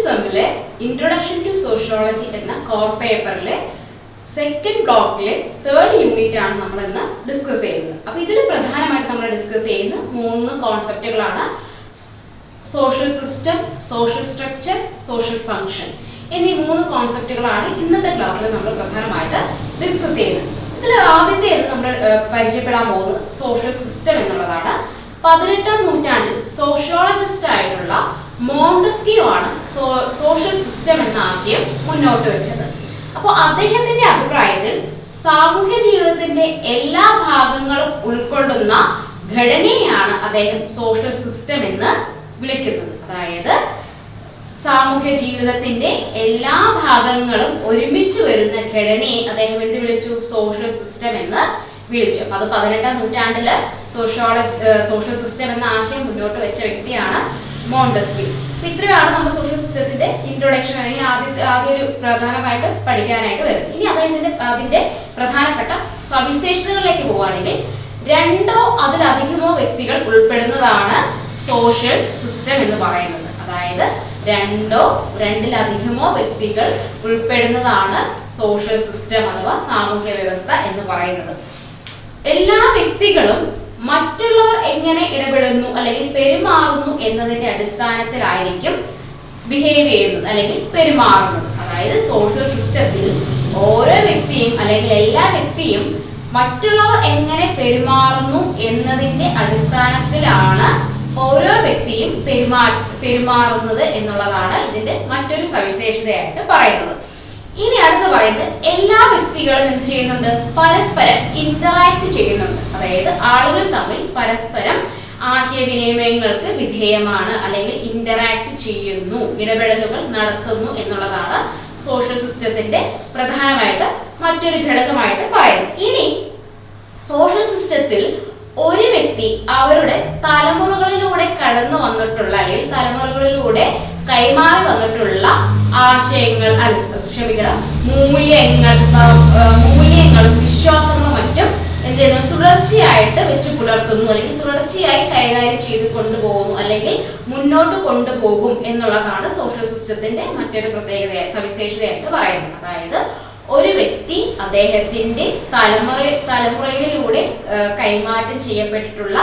സെമ്മിലെ introduction two sociology എന്ന core പേപ്പറിലെ second ബ്ലോക്കിലെ third unit ആണ് നമ്മൾ ഇന്ന് ഡിസ്കസ് ചെയ്യുന്നത്. അപ്പോൾ ഇതിൽ പ്രധാനമായിട്ട് നമ്മൾ ഡിസ്കസ് ചെയ്യുന്ന 3 കോൺസെപ്റ്റുകളാണ്: social system, social structure, social function എന്നീ 3 കോൺസെപ്റ്റുകളാണ് ഇന്നത്തെ ക്ലാസ്സിൽ നമ്മൾ പ്രധാനമായിട്ട് ഡിസ്കസ് ചെയ്യുന്നത്. ഇതിൽ ആദ്യത്തെ നമ്മൾ പരിചയപ്പെടാൻ പോകുന്നത് സോഷ്യൽ സിസ്റ്റം എന്നുള്ളതാണ്. 18ാം നൂറ്റാണ്ടിൽ സോഷ്യോളജിസ്റ്റ് ആയിട്ടുള്ള മോണ്ടസ്ക്യൂ ആണ് സോഷ്യൽ സിസ്റ്റം എന്ന ആശയം മുന്നോട്ട് വെച്ചത്. അപ്പോൾ അദ്ദേഹത്തിന്റെ അഭിപ്രായത്തിൽ സാമൂഹ്യ ജീവിതത്തിന്റെ എല്ലാ ഭാഗങ്ങളും ഉൾക്കൊള്ളുന്ന ഘടനയാണ് അദ്ദേഹം സോഷ്യൽ സിസ്റ്റം എന്ന് വിളിക്കുന്നത്. അതായത് സാമൂഹ്യ ജീവിതത്തിന്റെ എല്ലാ ഭാഗങ്ങളും ഒരുമിച്ച് വരുന്ന ഘടനയെ അദ്ദേഹം എന്ത് വിളിച്ചു? സോഷ്യൽ സിസ്റ്റം എന്ന് വിളിച്ചു. അത് 18ാം നൂറ്റാണ്ടില് സോഷ്യൽ സിസ്റ്റം എന്ന ആശയം മുന്നോട്ട് വെച്ച വ്യക്തിയാണ് മോണ്ടസ്ക്യൂ. ഇത്രയാണ് നമ്മൾ സോഷ്യൽ സിസ്റ്റത്തിന്റെ ഇൻട്രൊഡക്ഷൻ, അല്ലെങ്കിൽ ആദ്യ ഒരു പ്രധാനമായിട്ട് പഠിക്കാനായിട്ട് വരുന്നത്. ഇനി അതിന്റെ പ്രധാനപ്പെട്ട സവിശേഷതകളിലേക്ക് പോവുകയാണെങ്കിൽ 2ഓ അതിലധികമോ വ്യക്തികൾ ഉൾപ്പെടുന്നതാണ് സോഷ്യൽ സിസ്റ്റം എന്ന് പറയുന്നത്. അതായത് 2ഓ 2-ലധികമോ വ്യക്തികൾ ഉൾപ്പെടുന്നതാണ് സോഷ്യൽ സിസ്റ്റം അഥവാ സാമൂഹ്യ വ്യവസ്ഥ എന്ന് പറയുന്നത്. എല്ലാ വ്യക്തികളും മറ്റുള്ളവർ എങ്ങനെ ഇടപെടുന്നു അല്ലെങ്കിൽ പെരുമാറുന്നു എന്നതിന്റെ അടിസ്ഥാനത്തിലായിരിക്കും ബിഹേവ് ചെയ്യുന്നത് അല്ലെങ്കിൽ പെരുമാറുന്നത്. അതായത് സോഷ്യൽ സിസ്റ്റത്തിൽ ഓരോ വ്യക്തിയും അല്ലെങ്കിൽ എല്ലാ വ്യക്തിയും മറ്റുള്ളവർ എങ്ങനെ പെരുമാറുന്നു എന്നതിന്റെ അടിസ്ഥാനത്തിലാണ് ഓരോ വ്യക്തിയും പെരുമാറുന്നത് എന്നുള്ളതാണ് ഇതിന്റെ മറ്റൊരു സവിശേഷതയായിട്ട് പറയുന്നത്. ഇനി അടുത്ത് പറയുന്നത് എല്ലാ വ്യക്തികളും എന്ത് ചെയ്യുന്നുണ്ട്? പരസ്പരം ഇന്ററാക്ട് ചെയ്യുന്നുണ്ട്. അതായത് ആളുകൾ തമ്മിൽ പരസ്പരം ആശയവിനിമയങ്ങൾക്ക് വിധേയമാണ് അല്ലെങ്കിൽ ഇന്ററാക്ട് ചെയ്യുന്നു, ഇടപെടലുകൾ നടത്തുന്നു എന്നുള്ളതാണ് സോഷ്യൽ സിസ്റ്റത്തിന്റെ പ്രധാനമായിട്ട് മറ്റൊരു ഘടകമായിട്ട് പറയുന്നത്. ഇനി സോഷ്യൽ സിസ്റ്റത്തിൽ ഒരു വ്യക്തി അവരുടെ തലമുറകളിലൂടെ കടന്നു വന്നിട്ടുള്ള അല്ലെങ്കിൽ തലമുറകളിലൂടെ കൈമാറി വന്നിട്ടുള്ള ആശയങ്ങൾ, മൂല്യങ്ങളും വിശ്വാസങ്ങളും മറ്റും എന്ത് ചെയ്യുന്നു? തുടർച്ചയായിട്ട് വെച്ച് പുലർത്തുന്നു അല്ലെങ്കിൽ തുടർച്ചയായി കൈകാര്യം ചെയ്ത് കൊണ്ടുപോകുന്നു അല്ലെങ്കിൽ മുന്നോട്ട് കൊണ്ടുപോകും എന്നുള്ളതാണ് സോഷ്യൽ സിസ്റ്റത്തിന്റെ മറ്റൊരു സവിശേഷതയായിട്ട് പറയുന്നത്. അതായത് ഒരു വ്യക്തി അദ്ദേഹത്തിന്റെ തലമുറയിലൂടെ കൈമാറ്റം ചെയ്യപ്പെട്ടിട്ടുള്ള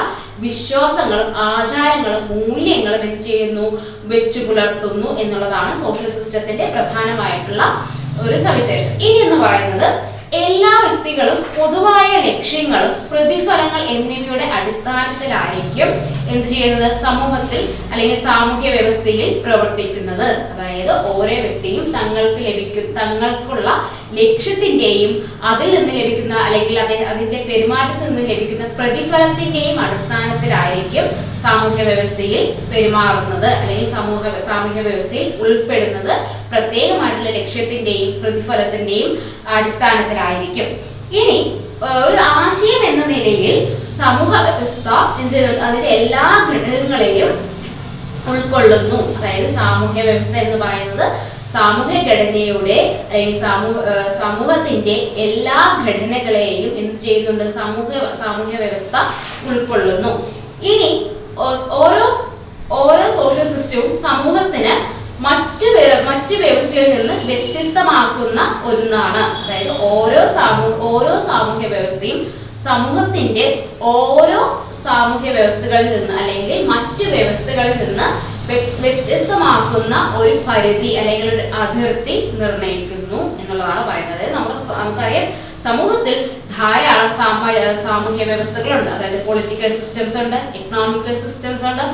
വിശ്വാസങ്ങളും ആചാരങ്ങളും മൂല്യങ്ങളും എന്ത് ചെയ്യുന്നു? വെച്ചു പുലർത്തുന്നു എന്നുള്ളതാണ് സോഷ്യൽ സിസ്റ്റത്തിന്റെ പ്രധാനമായിട്ടുള്ള ഒരു സവിശേഷത. ഇനി എന്ന് പറയുന്നത് എല്ലാ വ്യക്തികളും പൊതുവായ ലക്ഷ്യങ്ങളും പ്രതിഫലങ്ങൾ എന്നിവയുടെ അടിസ്ഥാനത്തിലായിരിക്കും എന്ത് ചെയ്യുന്നത്? സമൂഹത്തിൽ അല്ലെങ്കിൽ സാമൂഹ്യ വ്യവസ്ഥയിൽ പ്രവർത്തിക്കുന്നത്. അതായത് ഓരോ വ്യക്തിയും തങ്ങൾക്കുള്ള ലക്ഷ്യത്തിന്റെയും അതിൽ നിന്ന് ലഭിക്കുന്ന അല്ലെങ്കിൽ അതിന്റെ പെരുമാറ്റത്തിൽ നിന്ന് ലഭിക്കുന്ന പ്രതിഫലത്തിന്റെയും അടിസ്ഥാനത്തിലായിരിക്കും സാമൂഹ്യ വ്യവസ്ഥയിൽ പെരുമാറുന്നത് അല്ലെങ്കിൽ സാമൂഹ്യ വ്യവസ്ഥയിൽ ഉൾപ്പെടുന്നത്. പ്രത്യേകമായിട്ടുള്ള ലക്ഷ്യത്തിന്റെയും പ്രതിഫലത്തിന്റെയും അടിസ്ഥാനത്തിലായിരിക്കും. ഇനി ഒരു ആശയം എന്ന നിലയിൽ സമൂഹ വ്യവസ്ഥ അതിന്റെ എല്ലാ ഘടകങ്ങളെയും ഉൾക്കൊള്ളുന്നു. അതായത് സാമൂഹ്യ വ്യവസ്ഥ എന്ന് പറയുന്നത് സാമൂഹ്യ ഘടനയുടെ അല്ലെങ്കിൽ സമൂഹത്തിന്റെ എല്ലാ ഘടനകളെയും എന്ത് ചെയ്യുന്നുണ്ട്? സാമൂഹ്യ വ്യവസ്ഥ ഉൾക്കൊള്ളുന്നു. ഇനി ഓരോ സോഷ്യൽ സിസ്റ്റവും സമൂഹത്തിന് മറ്റു വ്യവസ്ഥകളിൽ നിന്ന് വ്യത്യസ്തമാക്കുന്ന ഒന്നാണ്. അതായത് ഓരോ സാമൂഹ്യ വ്യവസ്ഥയും സമൂഹത്തിന്റെ ഓരോ സാമൂഹ്യ വ്യവസ്ഥകളിൽ നിന്ന് അല്ലെങ്കിൽ മറ്റു വ്യവസ്ഥകളിൽ നിന്ന് വ്യത്യസ്തമാക്കുന്ന ഒരു പരിധി അല്ലെങ്കിൽ ഒരു അതിർത്തി നിർണ്ണയിക്കുന്നു എന്നുള്ളതാണ് പറയുന്നത്. അതായത് നമുക്കറിയാം സമൂഹത്തിൽ ധാരാളം സാമൂഹ്യ വ്യവസ്ഥകളുണ്ട്. അതായത് പൊളിറ്റിക്കൽ സിസ്റ്റംസ് ഉണ്ട്, എക്കണോമിക്കൽ സിസ്റ്റംസ് ഉണ്ട്,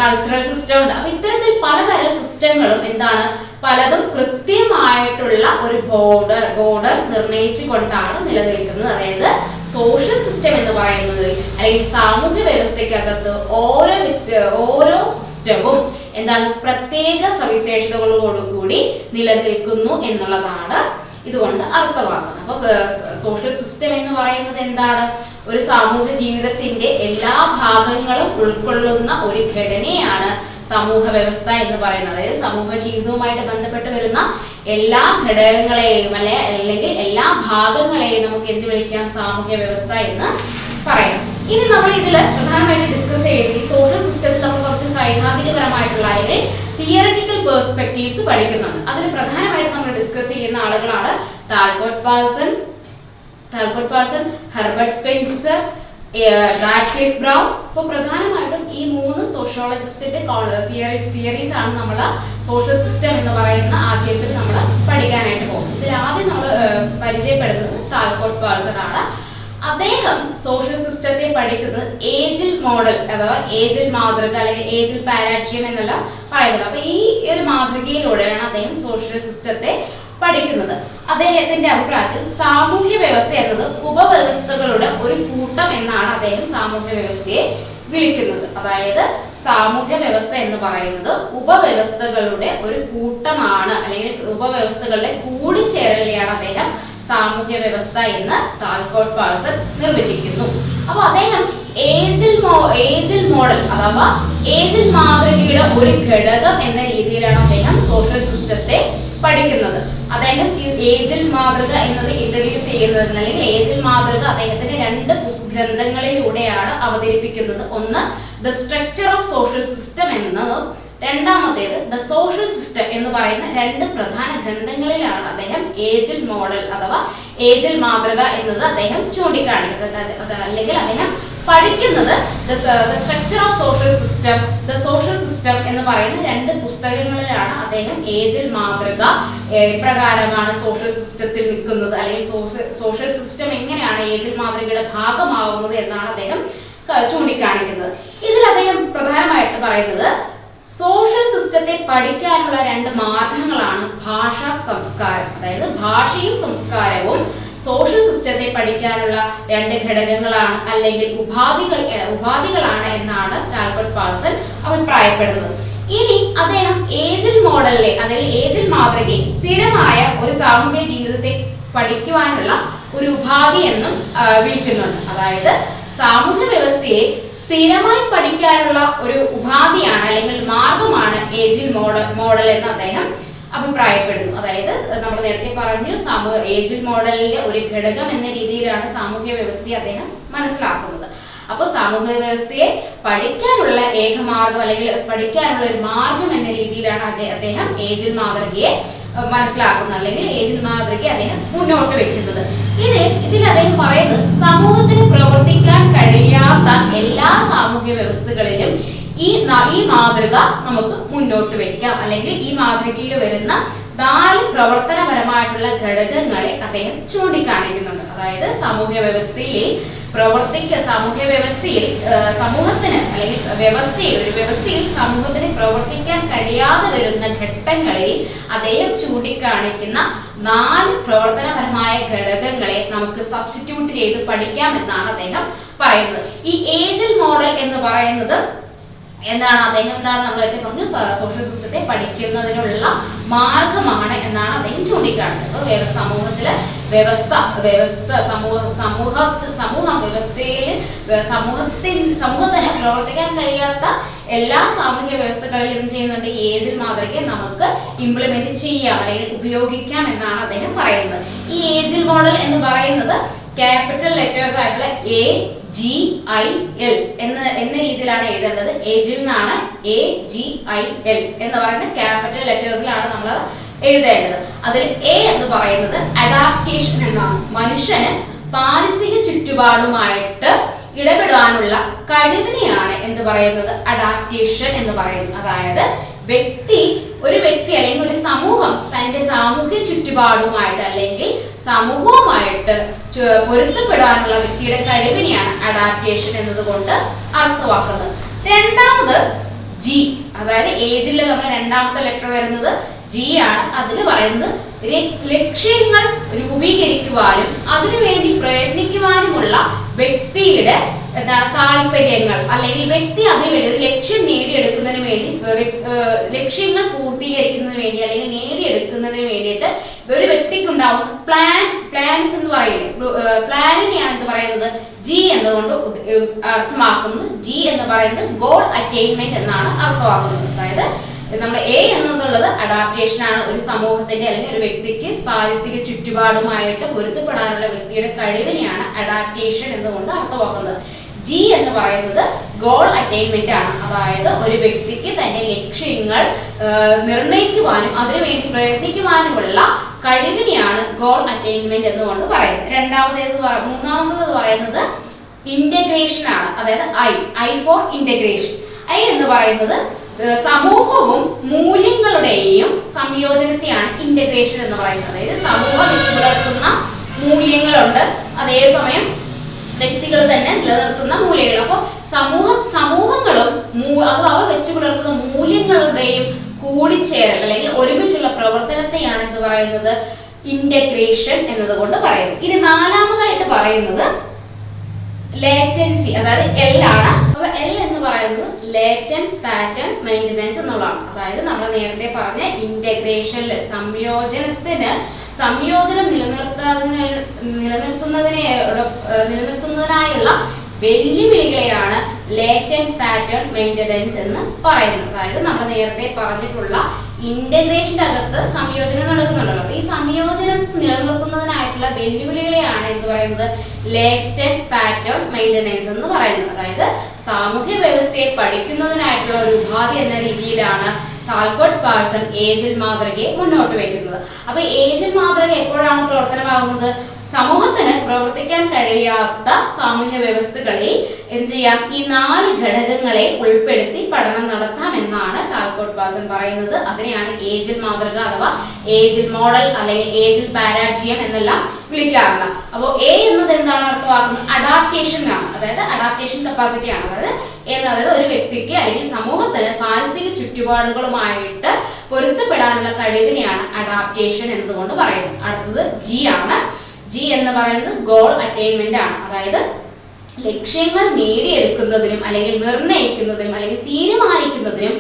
കൾച്ചറൽ സിസ്റ്റം ഉണ്ട്. അപ്പൊ ഇത്തരത്തിൽ പലതരം സിസ്റ്റങ്ങളും എന്താണ്? പലതും കൃത്യമായിട്ടുള്ള ഒരു ബോർഡർ നിർണ്ണയിച്ചു കൊണ്ടാണ് നിലനിൽക്കുന്നത്. അതായത് സോഷ്യൽ സിസ്റ്റം എന്ന് പറയുന്നത് അല്ലെങ്കിൽ സാമൂഹ്യ വ്യവസ്ഥയ്ക്കകത്ത് ഓരോ സിസ്റ്റവും എന്താണ്? പ്രത്യേക സവിശേഷതകളോടുകൂടി നിലനിൽക്കുന്നു എന്നുള്ളതാണ് ഇതുകൊണ്ട് അർത്ഥമാക്കുന്നത്. അപ്പൊ സോഷ്യൽ സിസ്റ്റം എന്ന് പറയുന്നത് എന്താണ്? ഒരു സാമൂഹ്യ ജീവിതത്തിന്റെ എല്ലാ ഭാഗങ്ങളും ഉൾക്കൊള്ളുന്ന ഒരു ഘടനയാണ് സമൂഹ വ്യവസ്ഥ എന്ന് പറയുന്നത്. അതായത് സമൂഹ ജീവിതവുമായിട്ട് ബന്ധപ്പെട്ട് വരുന്ന എല്ലാ ഘടകങ്ങളെയും അല്ലെങ്കിൽ എല്ലാ ഭാഗങ്ങളെയും നമുക്ക് എന്ത് വിളിക്കാം? സാമൂഹ്യ വ്യവസ്ഥ എന്ന് പറയാം. ഇനി നമ്മൾ ഇതിൽ പ്രധാനമായിട്ട് ഡിസ്കസ് ചെയ്യുന്നത് ഈ സോഷ്യൽ സിസ്റ്റത്തിൽ നമ്മൾ കുറച്ച് സൈദ്ധാന്തികപരമായിട്ടുള്ള അല്ലെങ്കിൽ തിയററ്റിക്കൽ പെർസ്പെക്റ്റീവ്സ് പഠിക്കുന്നുണ്ട്. അതിൽ പ്രധാനമായിട്ട് നമ്മൾ ഡിസ്കസ് ചെയ്യുന്ന ആളുകളാണ് Talcott Parsons, Herbert Spencer, Radcliffe Brown. അപ്പോൾ പ്രധാനമായിട്ടും ഈ മൂന്ന് സോഷ്യോളജിസ്റ്റിന്റെ തിയറീസ് ആണ് നമ്മൾ സോഷ്യൽ സിസ്റ്റം എന്ന് പറയുന്ന ആശയത്തിൽ നമ്മൾ പഠിക്കാനായിട്ട് പോകുന്നത്. ഇതിൽ ആദ്യം നമ്മൾ പരിചയപ്പെടുന്നത് താൽക്കോട്ട് പാഴ്സൺ ആണ്. അദ്ദേഹം സോഷ്യൽ സിസ്റ്റത്തെ പഠിക്കുന്നത് ഏജിൽ മോഡൽ അഥവാ ഏജിൽ മാതൃക അല്ലെങ്കിൽ ഏജിൽ പാരാഡിയം എന്നെല്ലാം പറയുന്നത്. അപ്പൊ ഈ ഒരു മാതൃകയിലൂടെയാണ് അദ്ദേഹം സോഷ്യൽ സിസ്റ്റത്തെ പഠിക്കുന്നത്. അദ്ദേഹത്തിന്റെ അഭിപ്രായത്തിൽ സാമൂഹ്യ വ്യവസ്ഥ എന്നത് ഉപവ്യവസ്ഥകളുടെ ഒരു കൂട്ടം എന്നാണ് അദ്ദേഹം സാമൂഹ്യ വ്യവസ്ഥയെ വിളിക്കുന്നത്. അതായത് സാമൂഹ്യ വ്യവസ്ഥ എന്ന് പറയുന്നത് ഉപവ്യവസ്ഥകളുടെ ഒരു കൂട്ടമാണ് അല്ലെങ്കിൽ ഉപവ്യവസ്ഥകളുടെ കൂടിച്ചേരലിനെയാണ് അദ്ദേഹം സാമൂഹ്യ വ്യവസ്ഥ എന്ന് താൽക്കോട്ട് പാഴ്സൺ നിർവചിക്കുന്നു. അപ്പൊ അദ്ദേഹം ഏജിൽ മോഡൽ അഥവാ ഏജിൽ മാതൃകയുടെ ഒരു ഘടകം എന്ന രീതിയിലാണ് അദ്ദേഹം സോഷ്യൽ സിസ്റ്റത്തെ പഠിക്കുന്നത്. അദ്ദേഹം ഏജിൽ മാതൃക എന്നത് ഇൻട്രൊഡ്യൂസ് ചെയ്യുന്നത് അല്ലെങ്കിൽ ഏജിൽ മാതൃക അദ്ദേഹത്തിന്റെ രണ്ട് ഗ്രന്ഥങ്ങളിലൂടെയാണ് അവതരിപ്പിക്കുന്നത്. ഒന്ന് the structure of social system എന്നതും രണ്ടാമത്തേത് ദ സോഷ്യൽ സിസ്റ്റം എന്ന് പറയുന്ന രണ്ട് പ്രധാന ഗ്രന്ഥങ്ങളിലാണ് അദ്ദേഹം ഏജിൽ മോഡൽ അഥവാ ഏജിൽ മാതൃക എന്നത് അദ്ദേഹം ചൂണ്ടിക്കാണിക്കുന്നത്. അല്ലെങ്കിൽ അദ്ദേഹം പഠിക്കുന്നത് the structure of social system എന്ന് പറയുന്ന രണ്ട് പുസ്തകങ്ങളിലാണ് അദ്ദേഹം ഏജിൽ മാതൃക എപ്രകാരമാണ് സോഷ്യൽ സിസ്റ്റത്തിൽ നിൽക്കുന്നത് അല്ലെങ്കിൽ സോഷ്യൽ സിസ്റ്റം എങ്ങനെയാണ് ഏജിൽ മാതൃകയുടെ ഭാഗമാവുന്നത് എന്നാണ് അദ്ദേഹം ചൂണ്ടിക്കാണിക്കുന്നത്. ഇതിൽ അദ്ദേഹം പ്രധാനമായിട്ട് പറയുന്നത് സോഷ്യൽ സിസ്റ്റത്തെ പഠിക്കാനുള്ള രണ്ട് മാർഗങ്ങളാണ് ഭാഷാ സംസ്കാരം. അതായത് ഭാഷയും സംസ്കാരവും സോഷ്യൽ സിസ്റ്റത്തെ പഠിക്കാനുള്ള രണ്ട് ഘടകങ്ങളാണ് അല്ലെങ്കിൽ ഉപാധികളാണ് എന്നാണ് താൽക്കോട്ട് പാഴ്സൺ അഭിപ്രായപ്പെടുന്നത്. ഇനി അദ്ദേഹം ഏജിൽ മോഡലിലെ അല്ലെങ്കിൽ ഏജിൽ മാതൃകയെ സ്ഥിരമായ ഒരു സാമൂഹിക ജീവിതത്തെ പഠിക്കുവാനുള്ള ഒരു ഉപാധി എന്നും വിളിക്കുന്നുണ്ട്. അതായത് സാമൂഹ്യ വ്യവസ്ഥയെ സ്ഥിരമായി പഠിക്കാനുള്ള ഒരു ഉപാധിയാണ് അല്ലെങ്കിൽ മാർഗമാണ് ഏജിൽ മോഡൽ എന്ന് അദ്ദേഹം അഭിപ്രായപ്പെടുന്നു. അതായത് നമ്മൾ നേരത്തെ പറഞ്ഞു ഏജിൽ മോഡലിലെ ഒരു ഘടകം എന്ന രീതിയിലാണ് സാമൂഹ്യ വ്യവസ്ഥയെ അദ്ദേഹം മനസ്സിലാക്കുന്നത്. അപ്പോൾ സാമൂഹിക വ്യവസ്ഥയെ പഠിക്കാനുള്ള ഏകമാർഗം അല്ലെങ്കിൽ പഠിക്കാനുള്ള ഒരു മാർഗം എന്ന രീതിയിലാണ് അദ്ദേഹം ഏജിൽ മാതൃകയെ മനസ്സിലാക്കുന്നത് അല്ലെങ്കിൽ ഏജിൽ മാതൃകയെ അദ്ദേഹം മുന്നോട്ട് വെക്കുന്നത്. ഇതിൽ അദ്ദേഹം പറയുന്നത് സമൂഹത്തിന് പ്രവർത്തിക്കാൻ കഴിയാത്ത എല്ലാ സാമൂഹ്യ വ്യവസ്ഥകളിലും ഈ മാതൃക നമുക്ക് മുന്നോട്ട് വെക്കാം അല്ലെങ്കിൽ ഈ മാതൃകയിൽ വരുന്ന 4 പ്രവർത്തനപരമായിട്ടുള്ള ഘടകങ്ങളെ അദ്ദേഹം ചൂണ്ടിക്കാണിക്കുന്നുണ്ട്. അതായത് സാമൂഹ്യ വ്യവസ്ഥയിൽ സമൂഹത്തിന് അല്ലെങ്കിൽ ഒരു വ്യവസ്ഥയിൽ സമൂഹത്തിന് പ്രവർത്തിക്കാൻ കഴിയാതെ വരുന്ന ഘട്ടങ്ങളിൽ അദ്ദേഹം ചൂണ്ടിക്കാണിക്കുന്ന 4 പ്രവർത്തനപരമായ ഘടകങ്ങളെ നമുക്ക് സബ്സ്റ്റിറ്റ്യൂട്ട് ചെയ്ത് പഠിക്കാം എന്നാണ് അദ്ദേഹം പറയുന്നത്. ഈ ഏജിൽ മോഡൽ എന്ന് പറയുന്നത് എന്താണ് നമ്മൾ നേരത്തെ പറഞ്ഞു സോഷ്യൽ സിസ്റ്റത്തെ പഠിക്കുന്നതിനുള്ള മാർഗമാണ് എന്നാണ് അദ്ദേഹം ചൂണ്ടിക്കാണിച്ചത്. അപ്പോൾ സമൂഹത്തില് സമൂഹത്തിന് പ്രവർത്തിക്കാൻ കഴിയാത്ത എല്ലാ സാമൂഹ്യ വ്യവസ്ഥകളിലും എന്ത് ചെയ്യുന്നുണ്ട് ഈ ഏജിൽ മാതൃകയെ നമുക്ക് ഇംപ്ലിമെന്റ് ചെയ്യാം അല്ലെങ്കിൽ ഉപയോഗിക്കാം എന്നാണ് അദ്ദേഹം പറയുന്നത്. ഈ ഏജിൽ മോഡൽ എന്ന് പറയുന്നത് ക്യാപിറ്റൽ ലെറ്റേഴ്സ് ആയിട്ടുള്ള AGIL എന്ന രീതിയിലാണ് എഴുതേണ്ടത്. ഏജിൽ നിന്നാണ് AGIL എന്ന് പറയുന്ന ക്യാപിറ്റൽ ലെറ്റേഴ്സിലാണ് നമ്മൾ എഴുതേണ്ടത്. അതിൽ A എന്ന് പറയുന്നത് അഡാപ്റ്റേഷൻ എന്നാണ്. മനുഷ്യന് പാരിസ്ഥിതിക ചുറ്റുപാടുമായിട്ട് ഇടപെടാനുള്ള കഴിവിനെയാണ് എന്ത് പറയുന്നത് അഡാപ്റ്റേഷൻ എന്ന് പറയുന്നത്. അതായത് ഒരു വ്യക്തി അല്ലെങ്കിൽ ഒരു സമൂഹം തന്റെ സാമൂഹ്യ ചുറ്റുപാടുമായിട്ട് അല്ലെങ്കിൽ സമൂഹവുമായിട്ട് പൊരുത്തപ്പെടാനുള്ള വ്യക്തിയുടെ കഴിവിനെയാണ് അഡാപ്റ്റേഷൻ എന്നതുകൊണ്ട് അർത്ഥമാക്കുന്നത്. രണ്ടാമത് G, അതായത് ഏജിൽ നമ്മൾ രണ്ടാമത്തെ ലെറ്റർ വരുന്നത് G ആണ്. അതിന് പറയുന്നത് ലക്ഷ്യങ്ങൾ രൂപീകരിക്കുവാനും അതിനുവേണ്ടി പ്രയത്നിക്കുവാനുമുള്ള വ്യക്തിയുടെ താല്പര്യങ്ങൾ അല്ലെങ്കിൽ വ്യക്തി അതിനുവേണ്ടി ഒരു ലക്ഷ്യം നേടിയെടുക്കുന്നതിന് വേണ്ടി ലക്ഷ്യങ്ങൾ പൂർത്തീകരിക്കുന്നതിന് വേണ്ടി അല്ലെങ്കിൽ നേടിയെടുക്കുന്നതിന് വേണ്ടിയിട്ട് ഒരു വ്യക്തിക്കുണ്ടാവും പ്ലാൻ എന്ന് പറയില്ലേ, പ്ലാനിനെയാണ് എന്ത് പറയുന്നത് G എന്നുകൊണ്ട് അർത്ഥമാക്കുന്നത്. G എന്ന് പറയുന്നത് ഗോൾ അറ്റൈൻമെന്റ് എന്നാണ് അർത്ഥമാക്കുന്നത്. അതായത് നമ്മൾ A എന്നുള്ളത് അഡാപ്റ്റേഷൻ ആണ്. ഒരു സമൂഹത്തിന്റെ അല്ലെങ്കിൽ ഒരു വ്യക്തിക്ക് പാരിസ്ഥിതിക ചുറ്റുപാടുമായിട്ട് പൊരുത്തപ്പെടാനുള്ള വ്യക്തിയുടെ കഴിവിനെയാണ് അഡാപ്റ്റേഷൻ എന്നുകൊണ്ട് അർത്ഥമാക്കുന്നത്. ജി എന്ന് പറയുന്നത് ഗോൾ അറ്റൈൻമെന്റ് ആണ്. അതായത് ഒരു വ്യക്തിക്ക് തന്റെ ലക്ഷ്യങ്ങൾ നിർണ്ണയിക്കുവാനും അതിനുവേണ്ടി പ്രയത്നിക്കുവാനുമുള്ള കഴിവിനെയാണ് ഗോൾ അറ്റൈൻമെന്റ് എന്നുകൊണ്ട് പറയുന്നത്. മൂന്നാമത്തേത് പറയുന്നത് ഇന്റഗ്രേഷൻ ആണ്. അതായത് ഐ ഫോർ ഇന്റഗ്രേഷൻ. ഐ എന്ന് പറയുന്നത് സമൂഹവും മൂല്യങ്ങളുടെയും സംയോജനത്തെയാണ് ഇന്റഗ്രേഷൻ എന്ന് പറയുന്നത്. അതായത് സമൂഹം വെച്ച് പുലർത്തുന്ന മൂല്യങ്ങളുണ്ട്, അതേസമയം വ്യക്തികൾ തന്നെ നിലനിർത്തുന്ന മൂല്യങ്ങൾ. അപ്പോൾ സമൂഹങ്ങളും അവ വെച്ച് പുലർത്തുന്ന മൂല്യങ്ങളുടെയും കൂടിച്ചേരൽ അല്ലെങ്കിൽ ഒരുമിച്ചുള്ള പ്രവർത്തനത്തെയാണ് എന്ത് പറയുന്നത്, ഇന്റഗ്രേഷൻ എന്നതുകൊണ്ട് പറയുന്നത്. ഇനി നാലാമതായിട്ട് പറയുന്നത് ലേറ്റൻസി, അതായത് എൽ ആണ്. അപ്പൊ എൽ എന്ന് പറയുന്നത് ലേറ്റന്റ് പാറ്റേൺ മെയിൻ്റനൻസ് എന്നുള്ളതാണ്. അതായത് നമ്മൾ നേരത്തെ പറഞ്ഞ ഇന്റഗ്രേഷനിൽ സംയോജനം നിലനിർത്തുന്നതിനായുള്ള വെല്ലുവിളികളെയാണ് ലേറ്റന്റ് പാറ്റേൺ മെയിൻ്റനൻസ് എന്ന് പറയുന്നത്. അതായത് നമ്മൾ നേരത്തെ പറഞ്ഞിട്ടുള്ള ഇന്റഗ്രേഷന്റെ അകത്ത് സംയോജനം നടക്കുന്നുണ്ടല്ലോ. അപ്പൊ ഈ സംയോജനം നിലനിർത്തുന്നതിനായിട്ടുള്ള വെല്ലുവിളികളെയാണ് എന്ത് പറയുന്നത്, ലേറ്റന്റ് പാറ്റേൺ മെയിൻ്റനൻസ് എന്ന് പറയുന്നത്. അതായത് സാമൂഹ്യ വ്യവസ്ഥയെ പഠിക്കുന്നതിനായിട്ടുള്ള ഒരു ഉപാധി എന്ന രീതിയിലാണ് ടാൽക്കോട്ട് പാഴ്സൺ ഏജിൽ മാതൃകയെ മുന്നോട്ട് വയ്ക്കുന്നത്. അപ്പൊ ഏജിൽ മാതൃക എപ്പോഴാണ് പ്രവർത്തനമാകുന്നത്, സമൂഹത്തിന് പ്രവർത്തിക്കാൻ കഴിയാത്ത സാമൂഹ്യ വ്യവസ്ഥകളിൽ എന്ത് ചെയ്യാം, ഈ 4 ഘടകങ്ങളെ ഉൾപ്പെടുത്തി പഠനം നടത്താം എന്നാണ് ടാൽക്കോട്ട് പാഴ്സൺ പറയുന്നത്. അതിനെയാണ് ഏജിൽ മാതൃക അഥവാ ഏജിൽ മോഡൽ അല്ലെങ്കിൽ ഏജിൽ പാരാഡിയം എന്നെല്ലാം വിളിക്കാറുണ്ട്. അപ്പോൾ എ എന്നത് എന്താണ് അർത്ഥമാക്കുന്നത്, അഡാപ്റ്റേഷൻ ആണ്. അതായത് അഡാപ്റ്റേഷൻ കപ്പാസിറ്റി ആണ്. അതായത് ഒരു വ്യക്തിക്ക് അല്ലെങ്കിൽ സമൂഹത്തിന് പാരിസ്ഥിതിക ചുറ്റുപാടുകളുമായിട്ട് പൊരുത്തപ്പെടാനുള്ള കഴിവിനെയാണ് അഡാപ്റ്റേഷൻ എന്നതുകൊണ്ട് പറയുന്നത്. അടുത്തത് ജി ആണ്. ജി എന്ന് പറയുന്നത് ഗോൾ അറ്റൈൻമെന്റ് ആണ്. അതായത് ലക്ഷ്യങ്ങൾ നേടിയെടുക്കുന്നതിനും അല്ലെങ്കിൽ നിർണ്ണയിക്കുന്നതിനും അല്ലെങ്കിൽ തീരുമാനിക്കുന്നതിനും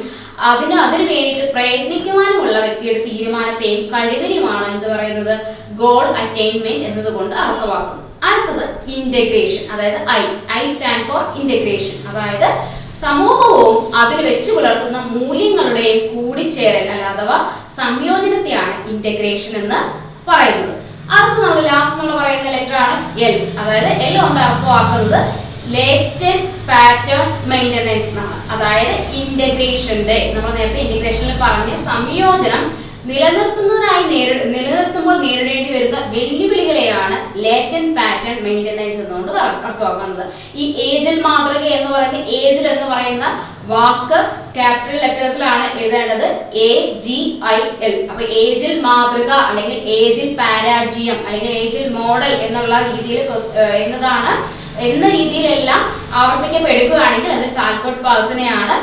അതിനു വേണ്ടിയിട്ട് പ്രയത്നിക്കുവാനുമുള്ള വ്യക്തിയുടെ തീരുമാനത്തെയും കഴിവിനുമാണ് എന്ത് പറയുന്നത്, ഗോൾ അറ്റൈൻമെന്റ് എന്നതുകൊണ്ട് അർത്ഥമാക്കുന്നത്. അടുത്തത് ഇന്റഗ്രേഷൻ, അതായത് ഐ സ്റ്റാൻഡ് ഫോർ ഇന്റഗ്രേഷൻ. അതായത് സമൂഹവും അതിൽ വെച്ച് പുലർത്തുന്ന മൂല്യങ്ങളുടെയും കൂടിച്ചേരൽ അഥവാ സംയോജനത്തെയാണ് ഇന്റഗ്രേഷൻ എന്ന് പറയുന്നത്. അടുത്ത നമ്മൾ ലാസ്റ്റ് നമ്മൾ പറയുന്ന ലെറ്റർ ആണ് എൽ. അതായത് എൽ കൊണ്ട് അർത്ഥമാക്കുന്നത് ലേറ്റന്റ് പാറ്റേൺ മെയിൻ്റനൻസ് എന്നാണ്. അതായത് ഇന്റഗ്രേഷന്റെ നമ്മൾ നേരത്തെ ഇന്റഗ്രേഷനിൽ പറഞ്ഞ സംയോജനം നിലനിർത്തുമ്പോൾ നേരിടേണ്ടി വരുന്ന വെല്ലുവിളികളെയാണ് ലേറ്റന്റ് പാറ്റേൺ മെയിൻ്റനൻസ് എന്നുകൊണ്ട് അർത്ഥമാക്കുന്നത്. ഈ ഏജിൽ മാതൃക എന്ന് പറയുന്ന ഏജിൽ എന്ന് പറയുന്ന വാക്ക് ക്യാപിറ്റൽ ലെറ്റേഴ്സിലാണ് എഴുതേണ്ടത്, AGIL. അപ്പൊ ഏജിൽ മാതൃക അല്ലെങ്കിൽ ഏജിൽ പാരാഡിയം അല്ലെങ്കിൽ ഏജിൽ മോഡൽ എന്നുള്ള രീതിയിൽ എന്ന രീതിയിലെല്ലാം ആവർത്തിക്കപ്പെടുകയാണെങ്കിൽ അത് ടാൽക്കോട്ട് പാഴ്സണെയാണ്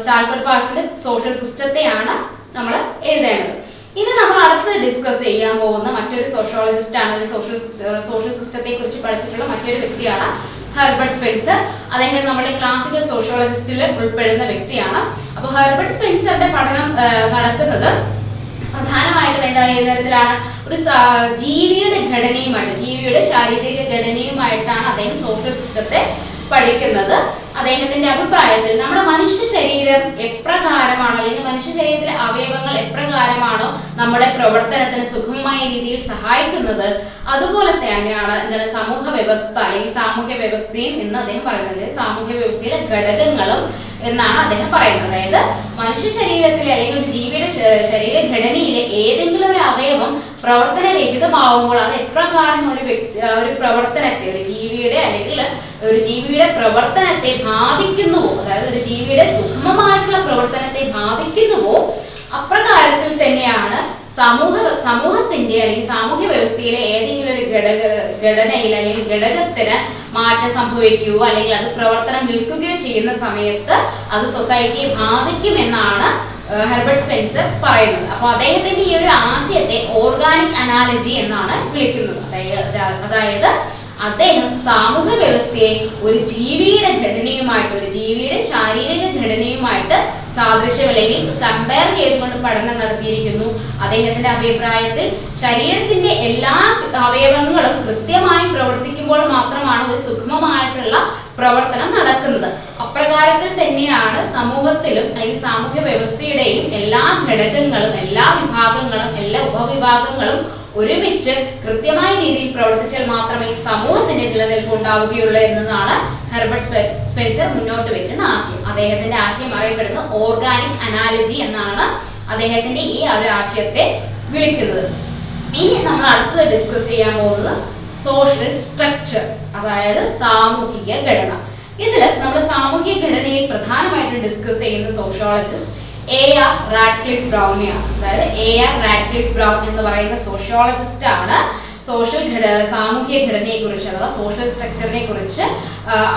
ടാൽക്കോട്ട് പാഴ്സന്റെ സോഷ്യൽ സിസ്റ്റത്തെയാണ് നമ്മൾ എഴുതേണ്ടത്. ഇനി നമ്മൾ അടുത്ത് ഡിസ്കസ് ചെയ്യാൻ പോകുന്ന മറ്റൊരു സോഷ്യോളജിസ്റ്റ് ആണ്. സോഷ്യൽ സിസ്റ്റത്തെ കുറിച്ച് പഠിച്ചിട്ടുള്ള മറ്റൊരു വ്യക്തിയാണ് ഹെർബർട്ട് സ്പെൻസർ. അദ്ദേഹം നമ്മുടെ ക്ലാസിക്കൽ സോഷ്യോളജിസ്റ്റിൽ ഉൾപ്പെടുന്ന വ്യക്തിയാണ്. അപ്പോൾ ഹെർബർട്ട് സ്പെൻസറുടെ പഠനം നടക്കുന്നത് പ്രധാനമായിട്ടും ഏത് തരത്തിലാണ്, ഒരു ജീവിയുടെ ശാരീരിക ഘടനയുമായിട്ടാണ് അദ്ദേഹം സോഷ്യൽ സിസ്റ്റത്തെ പഠിക്കുന്നത്. അദ്ദേഹത്തിന്റെ അഭിപ്രായത്തിൽ നമ്മുടെ മനുഷ്യ ശരീരം എപ്രകാരമാണോ അല്ലെങ്കിൽ മനുഷ്യ ശരീരത്തിലെ അവയവങ്ങൾ എപ്രകാരമാണോ നമ്മുടെ പ്രവർത്തനത്തിന് സുഗമമായ രീതിയിൽ സഹായിക്കുന്നത്, അതുപോലെ തന്നെയാണ് എന്താണ് സമൂഹ വ്യവസ്ഥ അല്ലെങ്കിൽ സാമൂഹ്യ വ്യവസ്ഥയും എന്ന് അദ്ദേഹം പറയുന്നത്. സാമൂഹ്യ വ്യവസ്ഥയിലെ ഘടകങ്ങളും എന്നാണ് അദ്ദേഹം പറയുന്നത്. അതായത് മനുഷ്യ ശരീരത്തിലെ അല്ലെങ്കിൽ ഒരു ജീവിയുടെ ശരീരഘടനയിലെ ഏതെങ്കിലും ഒരു അവയവം പ്രവർത്തനരഹിതമാവുമ്പോൾ അത് എപ്രകാരം ഒരു പ്രവർത്തനത്തെ ഒരു ജീവിയുടെ പ്രവർത്തനത്തെ ബാധിക്കുന്നുവോ, അതായത് ഒരു ജീവിയുടെ സുഗമമായിട്ടുള്ള പ്രവർത്തനത്തെ ബാധിക്കുന്നുവോ, അപ്രകാരത്തിൽ തന്നെയാണ് സമൂഹത്തിന്റെ അല്ലെങ്കിൽ സാമൂഹ്യ വ്യവസ്ഥയിലെ ഏതെങ്കിലും ഒരു ഘടനയിൽ അല്ലെങ്കിൽ ഘടകത്തിന് മാറ്റം സംഭവിക്കുകയോ അല്ലെങ്കിൽ അത് പ്രവർത്തനം നിൽക്കുകയോ ചെയ്യുന്ന സമയത്ത് അത് സൊസൈറ്റിയെ ബാധിക്കുമെന്നാണ് ഹെർബർട്ട് സ്പെൻസർ പറയുന്നത്. അപ്പോൾ അദ്ദേഹത്തിന്റെ ഈ ഒരു ആശയത്തെ ഓർഗാനിക് അനാലജി എന്നാണ് വിളിക്കുന്നത്. അതായത് അദ്ദേഹം സാമൂഹ്യ വ്യവസ്ഥയെ ഒരു ജീവിയുടെ ഘടനയുമായിട്ട് ഒരു ജീവിയുടെ ശാരീരിക ഘടനയുമായിട്ട് സാദൃശ്യം അല്ലെങ്കിൽ കമ്പയർ ചെയ്തുകൊണ്ട് പഠനം നടത്തിയിരിക്കുന്നു. അദ്ദേഹത്തിന്റെ അഭിപ്രായത്തിൽ ശരീരത്തിന്റെ എല്ലാ അവയവങ്ങളും കൃത്യമായി പ്രവർത്തിക്കുമ്പോൾ മാത്രമാണ് ഒരു സുഗമമായിട്ടുള്ള പ്രവർത്തനം നടക്കുന്നത്. അപ്രകാരത്തിൽ തന്നെയാണ് സമൂഹത്തിലും അല്ലെങ്കിൽ സാമൂഹ്യ വ്യവസ്ഥയുടെയും എല്ലാ ഘടകങ്ങളും എല്ലാ വിഭാഗങ്ങളും എല്ലാ ഉപവിഭാഗങ്ങളും ഒരുമിച്ച് കൃത്യമായ രീതിയിൽ പ്രവർത്തിച്ചാൽ മാത്രമേ സമൂഹത്തിന്റെ നിലനിൽപ്പ് ഉണ്ടാവുകയുള്ളൂ എന്നതാണ് ഹെർബർട്ട് സ്പെൻസർ മുന്നോട്ട് വെക്കുന്ന ആശയം. അദ്ദേഹത്തിന്റെ ആശയം അറിയപ്പെടുന്ന ഓർഗാനിക് അനാലജി എന്നാണ് അദ്ദേഹത്തിന്റെ ഈ ഒരു ആശയത്തെ വിളിക്കുന്നത്. ഇനി നമ്മൾ അടുത്തത് ഡിസ്കസ് ചെയ്യാൻ പോകുന്നത് സോഷ്യൽ സ്ട്രക്ചർ, അതായത് സാമൂഹിക ഘടന. ഇതിൽ നമ്മൾ സാമൂഹിക ഘടനയിൽ പ്രധാനമായിട്ടും ഡിസ്കസ് ചെയ്യുന്ന സോഷ്യോളജിസ്റ്റ് A.R. റാഡ്ക്ലിഫ് ബ്രൗണിയാണ്. അതായത് A.R. റാഡ്ക്ലിഫ് ബ്രൗൺ എന്ന് പറയുന്ന സോഷ്യോളജിസ്റ്റ് ആണ് സാമൂഹിക ഘടനയെ കുറിച്ച് അഥവാ സോഷ്യൽ സ്ട്രക്ചറിനെ കുറിച്ച്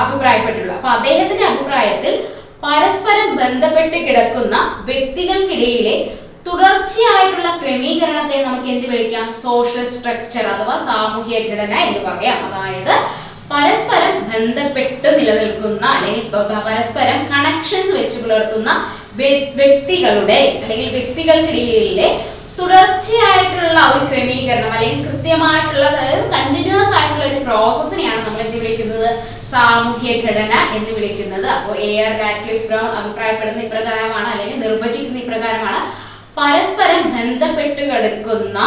അഭിപ്രായപ്പെട്ടിട്ടുള്ളത്. അപ്പൊ അദ്ദേഹത്തിന്റെ അഭിപ്രായത്തിൽ പരസ്പരം ബന്ധപ്പെട്ട് കിടക്കുന്ന വ്യക്തികൾക്കിടയിലെ തുടർച്ചയായിട്ടുള്ള ക്രമീകരണത്തെ നമുക്ക് എന്ത് വിളിക്കാം? സോഷ്യൽ സ്ട്രക്ചർ അഥവാ സാമൂഹിക ഘടന എന്ന് പറയാം. അതായത് പരസ്പരം ബന്ധപ്പെട്ട് നിലനിൽക്കുന്ന അല്ലെങ്കിൽ പരസ്പരം കണക്ഷൻസ് വെച്ച് പുലർത്തുന്ന വ്യക്തികളുടെ അല്ലെങ്കിൽ വ്യക്തികൾക്കിടയിലെ തുടർച്ചയായിട്ടുള്ള ഒരു ക്രമീകരണം അല്ലെങ്കിൽ കൃത്യമായിട്ടുള്ള, അതായത് കണ്ടിന്യൂസ് ആയിട്ടുള്ള ഒരു പ്രോസസ്സിനെയാണ് നമ്മൾ എന്ത് വിളിക്കുന്നത്? സാമൂഹ്യ ഘടന എന്ന് വിളിക്കുന്നത്. അപ്പോൾ A.R. റാഡ്ക്ലിഫ് ബ്രൗൺ അഭിപ്രായപ്പെടുന്ന ഇപ്രകാരമാണ് അല്ലെങ്കിൽ നിർവചിക്കുന്ന ഇപ്രകാരമാണ്: പരസ്പരം ബന്ധപ്പെട്ട് കിടക്കുന്ന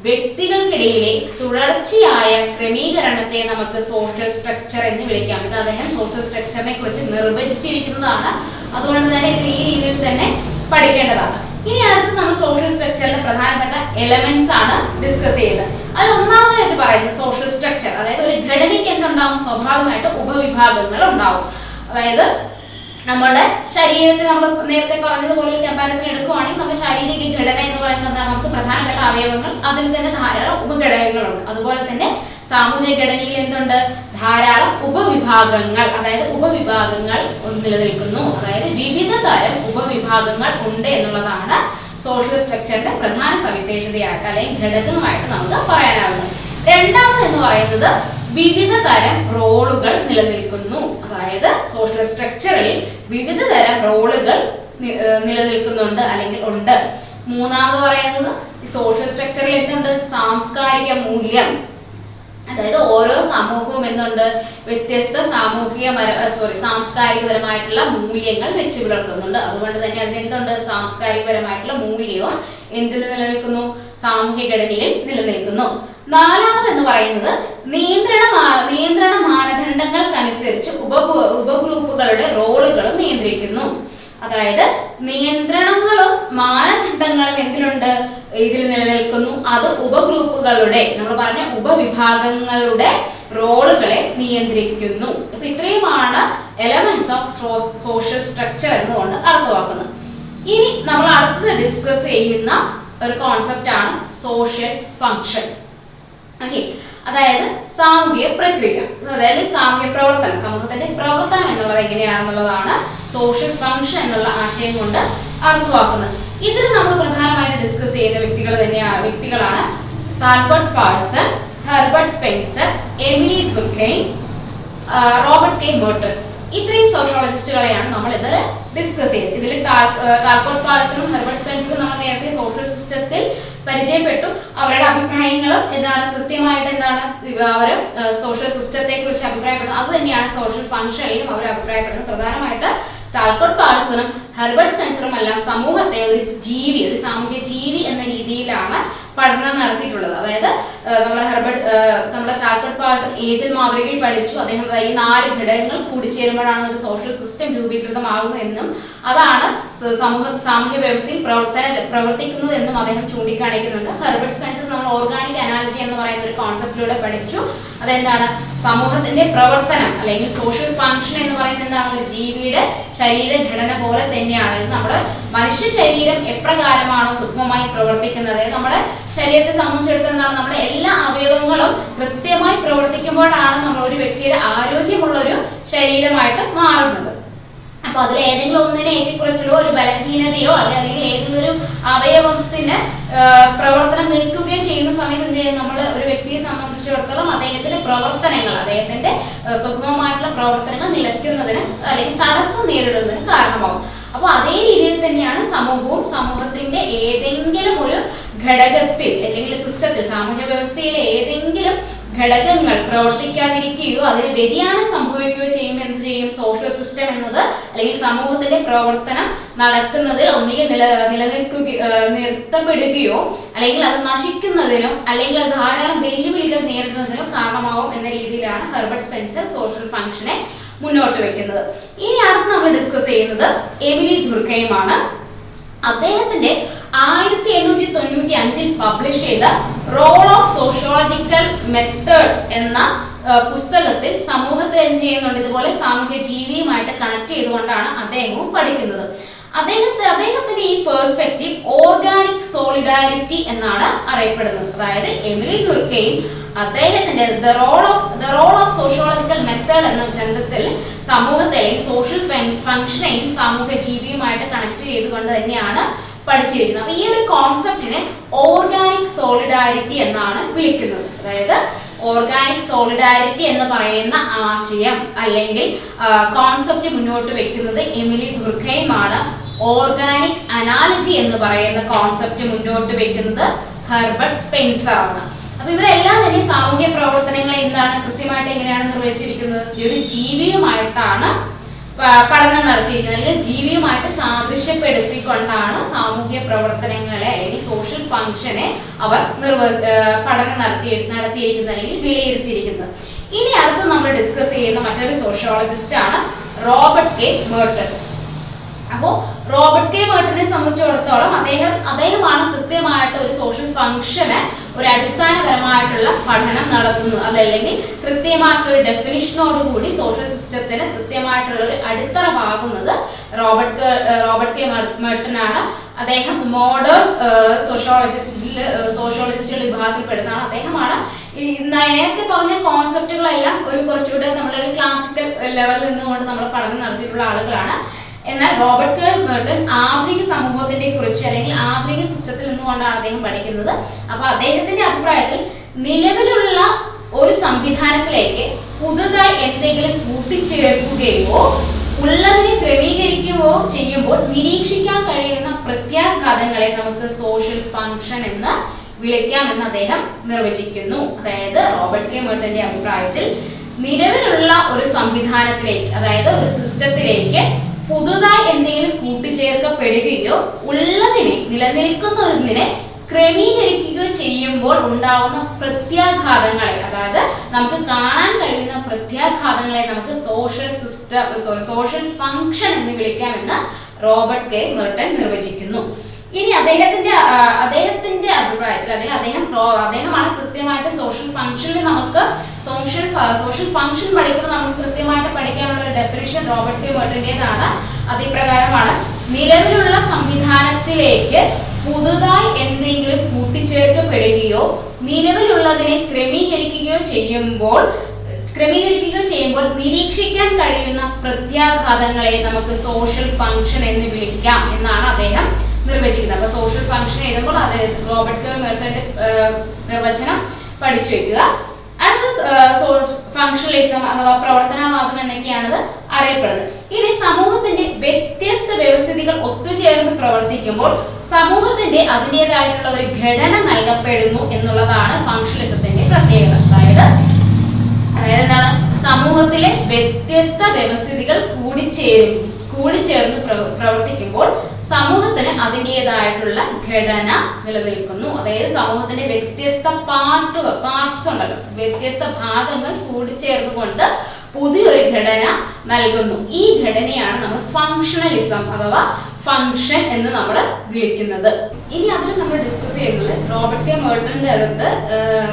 വ്യക്തികൾക്കിടയിലെ തുടർച്ചയായ ക്രമീകരണത്തെ നമുക്ക് സോഷ്യൽ സ്ട്രക്ചർ എന്ന് വിളിക്കാം. ഇത് അദ്ദേഹം സോഷ്യൽ സ്ട്രക്ചറിനെ കുറിച്ച് നിർവചിച്ചിരിക്കുന്നതാണ്. അതുകൊണ്ട് തന്നെ ഇത് ഈ രീതിയിൽ തന്നെ പഠിക്കേണ്ടതാണ്. ഇനി അടുത്ത് നമ്മൾ സോഷ്യൽ സ്ട്രക്ചറിന്റെ പ്രധാനപ്പെട്ട എലമെന്റ്സ് ആണ് ഡിസ്കസ് ചെയ്യുന്നത്. അതിൽ ഒന്നാമതായിട്ട് പറയുന്നത് സോഷ്യൽ സ്ട്രക്ചർ, അതായത് ഒരു ഘടനയ്ക്ക് എന്തുണ്ടാവും? സ്വാഭാവികമായിട്ട് ഉപവിഭാഗങ്ങൾ ഉണ്ടാവും. അതായത് നമ്മുടെ ശരീരത്തിൽ നമ്മൾ നേരത്തെ പറഞ്ഞതുപോലെ ഒരു കമ്പാരിസൺ എടുക്കുവാണെങ്കിൽ നമ്മുടെ ശാരീരിക ഘടന എന്ന് പറയുന്നത് എന്താണ്? നമുക്ക് പ്രധാനപ്പെട്ട അവയവങ്ങൾ, അതിൽ തന്നെ ധാരാളം ഉപഘടകങ്ങളുണ്ട്. അതുപോലെ തന്നെ സാമൂഹിക ഘടനയിൽ എന്തുണ്ട്? ധാരാളം ഉപവിഭാഗങ്ങൾ, അതായത് ഉപവിഭാഗങ്ങൾ നിലനിൽക്കുന്നു. അതായത് വിവിധ തരം ഉപവിഭാഗങ്ങൾ ഉണ്ട് എന്നുള്ളതാണ് സോഷ്യൽ സ്ട്രക്ചറിന്റെ പ്രധാന സവിശേഷതയായിട്ട് അല്ലെങ്കിൽ ഘടകമായിട്ട് നമുക്ക് പറയാനാവുന്നത്. രണ്ടാമത് എന്ന് പറയുന്നത് വിവിധ തരം റോളുകൾ നിലനിൽക്കുന്നു. അതായത് സോഷ്യൽ സ്ട്രക്ചറിൽ വിവിധ തരം റോളുകൾ നിലനിൽക്കുന്നുണ്ട് അല്ലെങ്കിൽ ഉണ്ട്. മൂന്നാമത് പറയുന്നത് സോഷ്യൽ സ്ട്രക്ചറിൽ എന്തുണ്ട്? സാംസ്കാരിക മൂല്യം, അതായത് ഓരോ സമൂഹവും എന്തുണ്ട്? വ്യത്യസ്ത സാംസ്കാരികപരമായിട്ടുള്ള മൂല്യങ്ങൾ വെച്ച് പുലർത്തുന്നുണ്ട്. അതുകൊണ്ട് തന്നെ അതിനെന്തുണ്ട്? സാംസ്കാരികപരമായിട്ടുള്ള മൂല്യവും എന്തിൽ നിലനിൽക്കുന്നു? സാമൂഹ്യ ഘടനയിൽ നിലനിൽക്കുന്നു. നാലാമത് എന്ന് പറയുന്നത് നിയന്ത്രണ മാനദണ്ഡങ്ങൾക്കനുസരിച്ച് ഉപഗ്രൂപ്പുകളുടെ റോളുകളും നിയന്ത്രിക്കുന്നു. അതായത് നിയന്ത്രണങ്ങളും മാനദണ്ഡങ്ങളും എന്തിലുണ്ട്? ഇതിൽ നിലനിൽക്കുന്നു. അത് ഉപഗ്രൂപ്പുകളുടെ, നമ്മൾ പറഞ്ഞ ഉപവിഭാഗങ്ങളുടെ റോളുകളെ നിയന്ത്രിക്കുന്നു. അപ്പൊ ഇത്രയുമാണ് എലമെന്റ്സ് ഓഫ് സോഷ്യൽ സ്ട്രക്ചർ എന്നുകൊണ്ട് അർത്ഥമാക്കുന്നത്. ഇനി നമ്മൾ അടുത്തത് ഡിസ്കസ് ചെയ്യുന്ന ഒരു കോൺസെപ്റ്റ് ആണ് സോഷ്യൽ ഫങ്ഷൻ. ഓക്കെ, അതായത് സാമൂഹിക പ്രക്രിയ, അതായത് സാമൂഹിക പ്രവർത്തനം, സമൂഹത്തിന്റെ പ്രവർത്തനം എന്നുള്ളത് എങ്ങനെയാണെന്നുള്ളതാണ് സോഷ്യൽ ഫങ്ഷൻ എന്നുള്ള ആശയം കൊണ്ട് അർത്ഥമാക്കുന്നത്. ഇതിൽ നമ്മൾ പ്രധാനമായിട്ട് ഡിസ്കസ് ചെയ്യുന്ന വ്യക്തികളാണ് Talcott Parsons, Herbert Spencer, Emile Durkheim, Robert K Merton. ഇത്രയും സോഷ്യോളജിസ്റ്റുകളെയാണ് നമ്മൾ ഇതിൽ ഡിസ്കസ് ചെയ്തത്. ഇതിൽ താൽബർട്ട് പാഴ്സണും ഹെർബർട്ട് സ്പെൻസറും നമ്മൾ നേരത്തെ സോഷ്യൽ സിസ്റ്റത്തിൽ പരിചയപ്പെട്ടു. അവരുടെ അഭിപ്രായങ്ങളും എന്താണ്? കൃത്യമായിട്ട് എന്താണ് അവർ സോഷ്യൽ സിസ്റ്റത്തെ കുറിച്ച് അഭിപ്രായപ്പെടുന്നത്? അത് തന്നെയാണ് സോഷ്യൽ ഫങ്ഷനിലും അവർ അഭിപ്രായപ്പെടുന്നത്. പ്രധാനമായിട്ട് താൽബർട്ട് പാഴ്സണും ഹെർബർട്ട് സ്പെൻസറും എല്ലാം സമൂഹത്തെ ഒരു ജീവി, ഒരു സാമൂഹ്യ ജീവി എന്ന രീതിയിലാണ് പഠനം നടത്തിയിട്ടുള്ളത്. അതായത് നമ്മുടെ താൽബർട്ട് പാഴ്സൺ ഏജന്റ് മാതൃകയിൽ പഠിച്ചു. അദ്ദേഹം ഈ 4 ഘടകങ്ങൾ കൂടിച്ചേരുമ്പോഴാണ് ഒരു സോഷ്യൽ സിസ്റ്റം രൂപീകൃതമാകുന്നതെന്നും അതാണ് സാമൂഹ്യ വ്യവസ്ഥയിൽ പ്രവർത്തിക്കുന്നത് എന്നും അദ്ദേഹം ചൂണ്ടിക്കാണിക്കുന്നുണ്ട്. ഹെർബർട്ട് സ്പെൻസർ നമ്മൾ ഓർഗാനിക് അനാലജി എന്ന് പറയുന്ന ഒരു കോൺസെപ്റ്റിലൂടെ പഠിച്ചു. അതെന്താണ്? സമൂഹത്തിന്റെ പ്രവർത്തനം അല്ലെങ്കിൽ സോഷ്യൽ ഫങ്ഷൻ എന്ന് പറയുന്നത് എന്താണ്? ഒരു ജീവിയുടെ ശരീരഘടന പോലെ തന്നെയാണ്. നമ്മുടെ മനുഷ്യ ശരീരം എപ്രകാരമാണോ സൂക്ഷ്മമായി പ്രവർത്തിക്കുന്നത്, അതായത് നമ്മുടെ ശരീരത്തെ സംബന്ധിച്ചിടത്തോളം എന്താണ്? നമ്മുടെ എല്ലാ അവയവങ്ങളും കൃത്യമായി പ്രവർത്തിക്കുമ്പോഴാണ് നമ്മൾ ഒരു വ്യക്തിയുടെ ആരോഗ്യമുള്ള ഒരു ശരീരമായിട്ട് മാറുന്നത്. അപ്പൊ അതിൽ ഏതെങ്കിലും ഒന്നിനെ ഏറ്റക്കുറച്ചിലോ ഒരു ബലഹീനതയോ അല്ലെങ്കിൽ ഏതെങ്കിലും ഒരു അവയവത്തിന് പ്രവർത്തനം നിൽക്കുകയോ ചെയ്യുന്ന സമയത്ത് എന്ത് ചെയ്യും? നമ്മൾ ഒരു വ്യക്തിയെ സംബന്ധിച്ചിടത്തോളം അദ്ദേഹത്തിന്റെ പ്രവർത്തനങ്ങൾ, അദ്ദേഹത്തിന്റെ സുഗമമായിട്ടുള്ള പ്രവർത്തനങ്ങൾ നിലയ്ക്കുന്നതിന് അല്ലെങ്കിൽ തടസ്സം നേരിടുന്നതിന് കാരണമാകും. അപ്പൊ അതേ രീതിയിൽ തന്നെയാണ് സമൂഹവും. സമൂഹത്തിന്റെ ഏതെങ്കിലും ഒരു ഘടകത്തിൽ അല്ലെങ്കിൽ സിസ്റ്റത്തിൽ, സാമൂഹ്യ വ്യവസ്ഥയിലെ ഏതെങ്കിലും ഘടകങ്ങൾ പ്രവർത്തിക്കാതിരിക്കുകയോ അതിന് വ്യതിയാനം സംഭവിക്കുകയോ ചെയ്യുമ്പോൾ എന്ത് ചെയ്യും? സോഷ്യൽ സിസ്റ്റം എന്നത് അല്ലെങ്കിൽ സമൂഹത്തിന്റെ പ്രവർത്തനം നടക്കുന്നതിൽ ഒന്നുകിൽ നിർത്തപ്പെടുകയോ അല്ലെങ്കിൽ അത് നശിക്കുന്നതിനോ അല്ലെങ്കിൽ അത് ധാരാളം വെല്ലുവിളികൾ നേരിടുന്നതിനോ കാരണമാവും എന്ന രീതിയിലാണ് ഹെർബർട്ട് സ്പെൻസർ സോഷ്യൽ ഫങ്ഷനെ മുന്നോട്ട് വെക്കുന്നത്. ഇനി അടുത്ത് നമ്മൾ ഡിസ്കസ് ചെയ്യുന്നത് എമിലി ദുർഖെയിമാണ്. അദ്ദേഹത്തിന്റെ 1895 പബ്ലിഷ് ചെയ്ത റോൾ ഓഫ് സോഷ്യോളജിക്കൽ മെത്തേഡ് എന്ന പുസ്തകത്തിൽ സമൂഹത്തെ എന്ത് ചെയ്യുന്നുണ്ട്, ഇതുപോലെ സാമൂഹ്യ ജീവിയുമായിട്ട് കണക്ട് ചെയ്തുകൊണ്ടാണ് അദ്ദേഹവും പഠിക്കുന്നത്. അദ്ദേഹത്തിന്റെ ഈ പേഴ്സ്പെക്റ്റീവ് ഓർഗാനിക് സോളിഡാരിറ്റി എന്നാണ് അറിയപ്പെടുന്നത്. അതായത് എമിലി ദുർഖെയിം അദ്ദേഹത്തിന്റെ the role of sociological method എന്ന ഗ്രന്ഥത്തിൽ സമൂഹത്തെ സോഷ്യൽ ഫംഗ്ഷനെയും സാമൂഹ്യ ജീവിയുമായിട്ട് കണക്ട് ചെയ്തുകൊണ്ട് തന്നെയാണ് പഠിച്ചിരിക്കുന്നത്. അപ്പൊ ഈ ഒരു കോൺസെപ്റ്റിനെ ഓർഗാനിക് സോളിഡാരിറ്റി എന്നാണ് വിളിക്കുന്നത്. അതായത് ഓർഗാനിക് സോളിഡാരിറ്റി എന്ന് പറയുന്ന ആശയം അല്ലെങ്കിൽ കോൺസെപ്റ്റ് മുന്നോട്ട് വെക്കുന്നത് എമിലി ദുർഖെയിമാണ്. ഓർഗാനിക് അനാലജി എന്ന് പറയുന്ന കോൺസെപ്റ്റ് മുന്നോട്ട് വെക്കുന്നത് ഹെർബർട്ട് സ്പെൻസർ ആണ്. അപ്പൊ ഇവരെല്ലാം തന്നെ സാമൂഹ്യ പ്രവർത്തനങ്ങളെ എന്താണ് കൃത്യമായിട്ട് എങ്ങനെയാണ് നിർവചിച്ചിരിക്കുന്നത്, ഒരു ജീവിയുമായിട്ടാണ് പഠനം നടത്തിയിരിക്കുന്നത്, അല്ലെങ്കിൽ ജീവിയുമായിട്ട് സാദൃശ്യപ്പെടുത്തിക്കൊണ്ടാണ് സാമൂഹ്യ പ്രവർത്തനങ്ങളെ അല്ലെങ്കിൽ സോഷ്യൽ ഫംഗ്ഷനെ അവർ പഠനം നടത്തിയിരിക്കുന്നത് അല്ലെങ്കിൽ വിലയിരുത്തിയിരിക്കുന്നത്. ഇനി അടുത്ത് നമ്മൾ ഡിസ്കസ് ചെയ്യുന്ന മറ്റൊരു സോഷ്യോളജിസ്റ്റ് ആണ് റോബർട്ട് കെ മെർട്ടൺ. അപ്പോൾ റോബർട്ട് കെ മെർട്ടനെ സംബന്ധിച്ചിടത്തോളം അദ്ദേഹമാണ് കൃത്യമായിട്ട് ഒരു സോഷ്യൽ ഫംഗ്ഷന് ഒരു അടിസ്ഥാനപരമായിട്ടുള്ള പഠനം നടത്തുന്നത്. അതല്ലെങ്കിൽ കൃത്യമായിട്ടുള്ള ഒരു ഡെഫിനിഷനോടുകൂടി സോഷ്യൽ സിസ്റ്റത്തിന് കൃത്യമായിട്ടുള്ള ഒരു അടിത്തറ പാകുന്നത് റോബർട്ട് കെ മെർട്ടൺ ആണ്. അദ്ദേഹം മോഡേൺ സോഷ്യോളജിസ്റ്റുകളുടെ വിഭാഗത്തിൽപ്പെടുന്നതാണ്. അദ്ദേഹമാണ് ഈ നേരത്തെ പറഞ്ഞ കോൺസെപ്റ്റുകളെല്ലാം കുറച്ചുകൂടെ നമ്മളെ ക്ലാസിക്കൽ ലെവലിൽ നിന്നുകൊണ്ട് നമ്മൾ പഠനം നടത്തിയിട്ടുള്ള ആളുകളാണ്. എന്നാൽ റോബർട്ട് കെ മെർട്ടൺ ആധുനിക സമൂഹത്തിനെ കുറിച്ച് അല്ലെങ്കിൽ ആധുനിക സിസ്റ്റത്തിൽ നിന്നുകൊണ്ടാണ് അദ്ദേഹം പഠിക്കുന്നത്. അപ്പൊ അദ്ദേഹത്തിന്റെ അഭിപ്രായത്തിൽ നിലവിലുള്ള ഒരു സംവിധാനത്തിലേക്ക് പുതുതായി എന്തെങ്കിലും കൂട്ടിച്ചേർക്കുകയോ ഉള്ളതിനെ ക്രമീകരിക്കുകയോ ചെയ്യുമ്പോൾ നിരീക്ഷിക്കാൻ കഴിയുന്ന പ്രത്യാഘാതങ്ങളെ നമുക്ക് സോഷ്യൽ ഫംഗ്ഷൻ എന്ന് വിളിക്കാമെന്ന് അദ്ദേഹം നിർവചിക്കുന്നു. അതായത് റോബർട്ട് കെ മെർട്ടന്റെ അഭിപ്രായത്തിൽ നിലവിലുള്ള ഒരു സംവിധാനത്തിലേക്ക്, അതായത് ഒരു സിസ്റ്റത്തിലേക്ക് പുതുതായി എന്തെങ്കിലും കൂട്ടിച്ചേർക്കപ്പെടുകയോ ഉള്ളതിനെ നിലനിൽക്കുന്നതിനെ ക്രമീകരിക്കുകയോ ചെയ്യുമ്പോൾ ഉണ്ടാവുന്ന പ്രത്യാഘാതങ്ങളെ, അതായത് നമുക്ക് കാണാൻ കഴിയുന്ന പ്രത്യാഘാതങ്ങളെ നമുക്ക് സോഷ്യൽ ഫംഗ്ഷൻ എന്ന് വിളിക്കാമെന്ന് റോബർട്ട് കെ മെർട്ടൺ നിർവചിക്കുന്നു. ഇനി അദ്ദേഹത്തിന്റെ അഭിപ്രായത്തിൽ അദ്ദേഹമാണ് കൃത്യമായിട്ട് സോഷ്യൽ ഫംഗ്ഷനിൽ നമുക്ക് സോഷ്യൽ ഫംഗ്ഷൻ പഠിക്കുമ്പോൾ നമുക്ക് കൃത്യമായിട്ട് പഠിക്കാനുള്ള ഒരു ഡെഫിനിഷൻ റോബർട്ട് കെ മെർട്ടന്റേതാണ്. അതിപ്രകാരമാണ്: നിലവിലുള്ള സംവിധാനത്തിലേക്ക് പുതുതായി എന്തെങ്കിലും കൂട്ടിച്ചേർക്കപ്പെടുകയോ നിലവിലുള്ളതിനെ ക്രമീകരിക്കുകയോ ചെയ്യുമ്പോൾ നിരീക്ഷിക്കാൻ കഴിയുന്ന പ്രത്യാഘാതങ്ങളെ നമുക്ക് സോഷ്യൽ ഫംഗ്ഷൻ എന്ന് വിളിക്കാം എന്നാണ് അദ്ദേഹം നിർവചിക്കുന്നത്. അപ്പൊ സോഷ്യൽ ഫംഗ്ഷൻ എഴുതുമ്പോൾ അത് റോബർട്ട് കെ മെർട്ടന്റെ നിർവചനം പഠിച്ചു വെക്കുക. അടുത്ത ഫംഗ്ഷണലിസം അഥവാ പ്രവർത്തനവാദം എന്നൊക്കെയാണത് അറിയപ്പെടുന്നത്. ഇനി സമൂഹത്തിന്റെ വ്യത്യസ്ത വ്യവസ്ഥിതികൾ ഒത്തുചേർന്ന് പ്രവർത്തിക്കുമ്പോൾ സമൂഹത്തിന്റെ അതിൻ്റെതായിട്ടുള്ള ഒരു ഘടന നൽകപ്പെടുന്നു എന്നുള്ളതാണ് ഫംഗ്ഷണലിസത്തിന്റെ പ്രത്യേകത. അതായത് എന്താണ്, സമൂഹത്തിലെ വ്യത്യസ്ത വ്യവസ്ഥിതികൾ കൂടിച്ചേർന്ന് പ്രവർത്തിക്കുമ്പോൾ സമൂഹത്തിന് അതിൻ്റെതായിട്ടുള്ള ഘടന നിലനിൽക്കുന്നു. അതായത് സമൂഹത്തിന്റെ വ്യത്യസ്ത പാർട്സ് ഉണ്ടല്ലോ, വ്യത്യസ്ത ഭാഗങ്ങൾ കൂടിച്ചേർന്നുകൊണ്ട് പുതിയൊരു ഘടന നൽകുന്നു. ഈ ഘടനയാണ് നമ്മൾ ഫംഗ്ഷണലിസം അഥവാ ഫംഗ്ഷൻ എന്ന് നമ്മൾ വിളിക്കുന്നത്. ഇനി അതിൽ നമ്മൾ ഡിസ്കസ് ചെയ്യുന്നത് റോബർട്ട് കെ മെർട്ടന്റെ അകത്ത്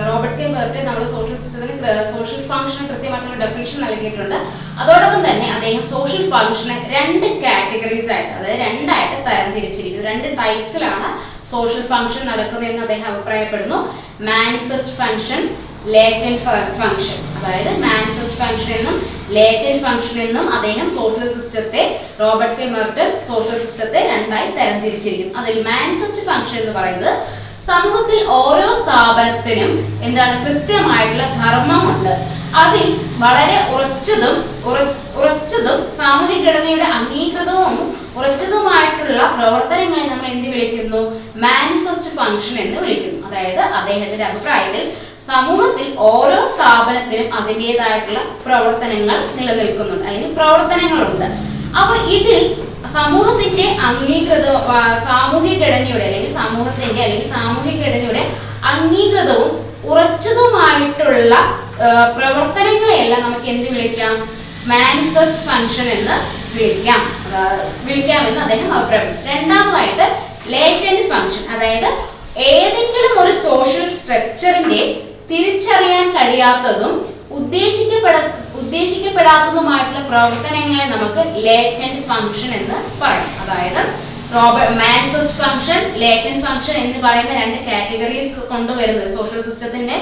റോബർട്ട് കെ മെർട്ടൻ നമ്മുടെ സോഷ്യൽ സിസ്റ്റത്തിന് സോഷ്യൽ ഫംഗ്ഷന് കൃത്യമായിട്ടുള്ള ഡെഫിനിഷൻ നൽകിയിട്ടുണ്ട്. അതോടൊപ്പം തന്നെ അദ്ദേഹം സോഷ്യൽ ഫംഗ്ഷനെ 2 കാറ്റഗറീസ് ആയിട്ട്, അതായത് 2ആയിട്ട് തരംതിരിച്ചിരിക്കുന്നു. 2 ടൈപ്സിലാണ് സോഷ്യൽ ഫംഗ്ഷൻ നടക്കുന്നതെന്ന് അദ്ദേഹം അഭിപ്രായപ്പെടുന്നു. Manifest function, latent function. അതായത് മാനിഫെസ്റ്റ് ഫംഗ്ഷൻ എന്നും ലേറ്റന്റ് ഫംഗ്ഷൻ എന്നും അദ്ദേഹം റോബർട്ട് കെ മെർട്ടൻ സോഷ്യൽ സിസ്റ്റത്തെ 2ആയി തരംതിരിച്ചിരിക്കുന്നു. അതിൽ മാനിഫെസ്റ്റ് ഫംഗ്ഷൻ എന്ന് പറയുന്നത് സമൂഹത്തിൽ ഓരോ സ്ഥാപനത്തിനും കൃത്യമായിട്ടുള്ള ധർമ്മമുണ്ട്. അതിൽ വളരെ ഉറച്ചതും സാമൂഹിക ഘടനയുടെ അംഗീകൃതവും ഉറച്ചതുമായിട്ടുള്ള പ്രവർത്തനങ്ങളെ നമ്മൾ എന്ത് വിളിക്കുന്നു? മാനിഫെസ്റ്റ് ഫംഗ്ഷൻ എന്ന് വിളിക്കുന്നു. അതായത് അദ്ദേഹത്തിന്റെ അഭിപ്രായത്തിൽ സമൂഹത്തിൽ ഓരോ സ്ഥാപനത്തിനും അതിൻ്റെതായിട്ടുള്ള പ്രവർത്തനങ്ങൾ നിലനിൽക്കുന്നുണ്ട്, അല്ലെങ്കിൽ പ്രവർത്തനങ്ങളുണ്ട്. അപ്പൊ ഇതിൽ സമൂഹത്തിന്റെ സാമൂഹിക ഘടനയുടെ അല്ലെങ്കിൽ സാമൂഹിക ഘടനയുടെ അംഗീകൃതവും ഉറച്ചതുമായിട്ടുള്ള പ്രവർത്തനങ്ങളെയെല്ലാം നമുക്ക് എന്ത് വിളിക്കാം? മാനിഫെസ്റ്റ് ഫംഗ്ഷൻ എന്ന് വിളിക്കാമെന്ന് അദ്ദേഹം അഭിപ്രായപ്പെട്ടു. രണ്ടാമതായിട്ട് ലേറ്റന്റ് ഫംഗ്ഷൻ, അതായത് ഏതെങ്കിലും ഒരു സോഷ്യൽ സ്ട്രക്ചറിന്റെ തിരിച്ചറിയാൻ കഴിയാത്തതും ഉദ്ദേശിക്കപ്പെടാത്തതുമായിട്ടുള്ള പ്രവർത്തനങ്ങളെ നമുക്ക് ലേറ്റന്റ് ഫംഗ്ഷൻ എന്ന് പറയും. അതായത് മാനിഫെസ്റ്റ് ഫംഗ്ഷൻ, ലേറ്റന്റ് ഫംഗ്ഷൻ എന്ന് പറയുന്ന രണ്ട് കാറ്റഗറീസ് കൊണ്ടുവരുന്നത് സോഷ്യൽ സിസ്റ്റത്തിന്റെ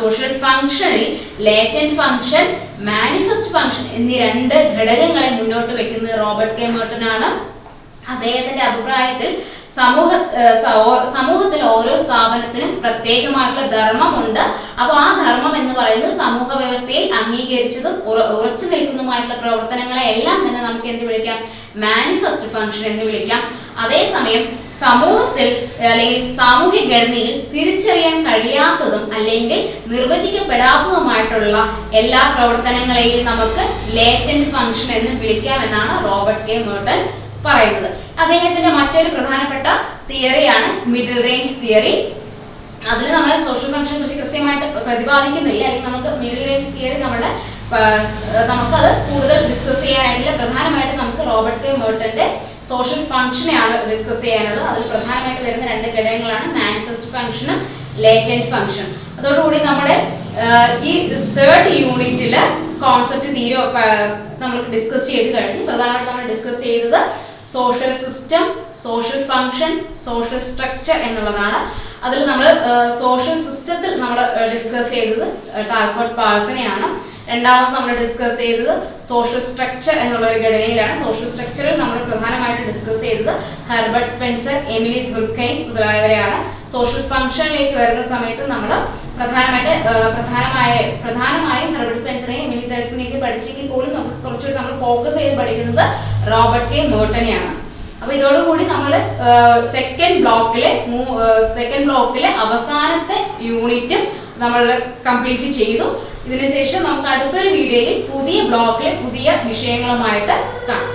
സോഷ്യൽ ഫംഗ്ഷനിൽ ലേറ്റന്റ് ഫംഗ്ഷൻ, മാനിഫെസ്റ്റ് ഫംഗ്ഷൻ എന്നീ രണ്ട് ഘടകങ്ങളെ മുന്നോട്ട് വെക്കുന്നത് റോബർട്ട് കെ മേർട്ടൺ ആണ്. അദ്ദേഹത്തിന്റെ അഭിപ്രായത്തിൽ സമൂഹത്തിൽ ഓരോ സ്ഥാപനത്തിനും പ്രത്യേകമായിട്ടുള്ള ധർമ്മമുണ്ട്. അപ്പോൾ ആ ധർമ്മം എന്ന് പറയുന്നത് സമൂഹ വ്യവസ്ഥയിൽ അംഗീകരിച്ചതും ഉറച്ചു നിൽക്കുന്നതുമായിട്ടുള്ള പ്രവർത്തനങ്ങളെ എല്ലാം തന്നെ നമുക്ക് എന്ത് വിളിക്കാം? മാനിഫെസ്റ്റ് ഫംഗ്ഷൻ എന്ന് വിളിക്കാം. അതേസമയം സമൂഹത്തിൽ അല്ലെങ്കിൽ സാമൂഹ്യ ഘടനയിൽ തിരിച്ചറിയാൻ കഴിയാത്തതും അല്ലെങ്കിൽ നിർവചിക്കപ്പെടാത്തതുമായിട്ടുള്ള എല്ലാ പ്രവർത്തനങ്ങളെയും നമുക്ക് ലേറ്റന്റ് ഫംഗ്ഷൻ എന്ന് വിളിക്കാമെന്നാണ് റോബർട്ട് കെ മേർട്ടൺ പറയുന്നത്. അദ്ദേഹത്തിന്റെ മറ്റൊരു പ്രധാനപ്പെട്ട തിയറിയാണ് മിഡിൽ റേഞ്ച് തിയറി. അതിൽ നമ്മൾ സോഷ്യൽ ഫംഗ്ഷനെ കുറിച്ച് കൃത്യമായിട്ട് പ്രതിപാദിക്കുന്നില്ല, അല്ലെങ്കിൽ നമുക്ക് മിഡിൽ റേഞ്ച് തിയറി നമുക്കത് കൂടുതൽ ഡിസ്കസ് ചെയ്യാനായിട്ടില്ല. പ്രധാനമായിട്ട് നമുക്ക് റോബർട്ട് കെ മേർട്ടന്റെ സോഷ്യൽ ഫംഗ്ഷനെയാണ് ഡിസ്കസ് ചെയ്യാനുള്ളത്. അതിൽ പ്രധാനമായിട്ട് വരുന്ന രണ്ട് ഘടകങ്ങളാണ് മാനിഫെസ്റ്റ് ഫംഗ്ഷനും ലേറ്റന്റ് ഫംഗ്ഷൻ. അതോടുകൂടി നമ്മുടെ ഈ തേർഡ് യൂണിറ്റില് കോൺസെപ്റ്റ് നമ്മൾ ഡിസ്കസ് ചെയ്ത് കഴിഞ്ഞു. പ്രധാനമായിട്ട് നമ്മൾ ഡിസ്കസ് ചെയ്തത് social system, social function, social structure എന്നുള്ളതാണ്. അതിൽ നമ്മൾ സോഷ്യൽ സിസ്റ്റത്തിൽ നമ്മൾ ഡിസ്കസ് ചെയ്തത് ടാൽക്കോട്ട് പാഴ്സണെയാണ്. രണ്ടാമത് നമ്മൾ ഡിസ്കസ് ചെയ്തത് സോഷ്യൽ സ്ട്രക്ചർ എന്നുള്ള ഒരു ഘടനയിലാണ്. സോഷ്യൽ സ്ട്രക്ചറിൽ നമ്മൾ പ്രധാനമായിട്ട് ഡിസ്കസ് ചെയ്തത് ഹെർബർട്ട് സ്പെൻസർ, എമിലി ദുർക്കൈം മുതലായവരെയാണ്. സോഷ്യൽ ഫംഗ്ഷനിലേക്ക് വരുന്ന സമയത്ത് നമ്മൾ പ്രധാനമായും ഹെർബർട്ട് സ്പെൻസറെയും എമിലി ദുർക്കൈമിനെയും പഠിച്ചെങ്കിൽ പോലും നമുക്ക് കുറച്ചുകൂടി നമ്മൾ ഫോക്കസ് ചെയ്ത് പഠിക്കുന്നത് റോബർട്ട് കെ മേർട്ടനെയാണ്. അപ്പൊ ഇതോടുകൂടി നമ്മൾ സെക്കൻഡ് ബ്ലോക്കിലെ അവസാനത്തെ യൂണിറ്റും നമ്മൾ കംപ്ലീറ്റ് ചെയ്തു. ഇതിനുശേഷം നമുക്ക് അടുത്തൊരു വീഡിയോയിൽ പുതിയ ബ്ലോക്കിലെ പുതിയ വിഷയങ്ങളുമായിട്ട് കാണാം.